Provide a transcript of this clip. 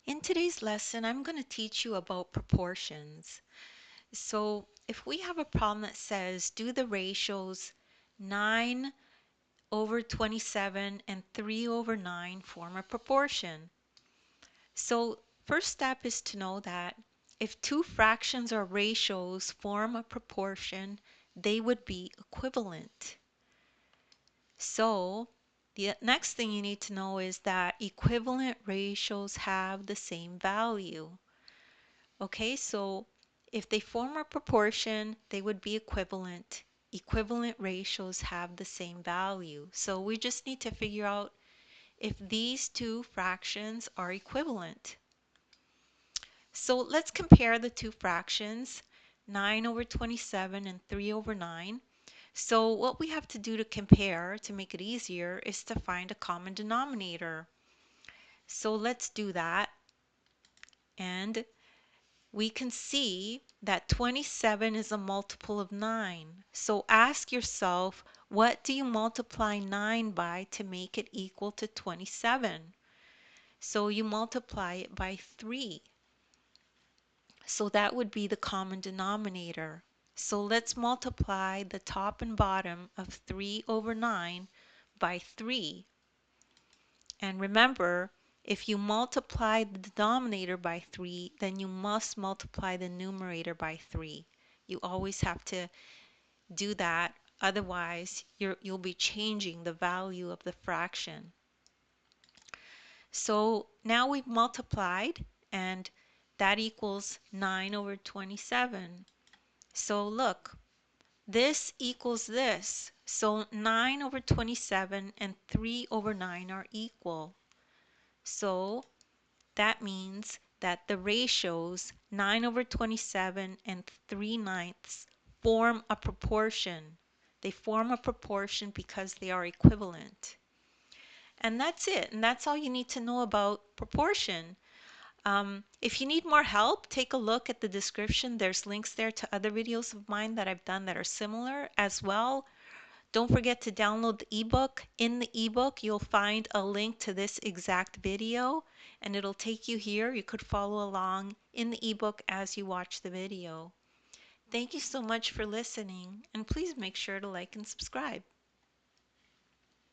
In today's lesson, I'm going to teach you about proportions. So if we have a problem that says do the ratios 9 over 27 and 3 over 9 form a proportion. So first step is to know that if two fractions or ratios form a proportion, they would be equivalent. So the next thing you need to know is that equivalent ratios have the same value. Okay, so if they form a proportion, they would be equivalent. Equivalent ratios have the same value. So we just need to figure out if these two fractions are equivalent. So let's compare the two fractions, 9 over 27 and 3 over 9. So what we have to do to compare, to make it easier, is to find a common denominator. So let's do that. And we can see that 27 is a multiple of 9. So ask yourself, what do you multiply 9 by to make it equal to 27? So you multiply it by 3. So that would be the common denominator. So let's multiply the top and bottom of 3 over 9 by 3. And remember, if you multiply the denominator by 3, then you must multiply the numerator by 3. You always have to do that, otherwise you'll be changing the value of the fraction. So now we've multiplied, and that equals 9 over 27. So look, this equals this. So 9 over 27 and 3 over 9 are equal. So that means that the ratios 9 over 27 and 3/9 form a proportion. They form a proportion because they are equivalent. And that's it. And that's all you need to know about proportion. If you need more help, take a look at the description. There's links there to other videos of mine that I've done that are similar as well. Don't forget to download the ebook. In the ebook, you'll find a link to this exact video, and it'll take you here. You could follow along in the ebook as you watch the video. Thank you so much for listening, and please make sure to like and subscribe.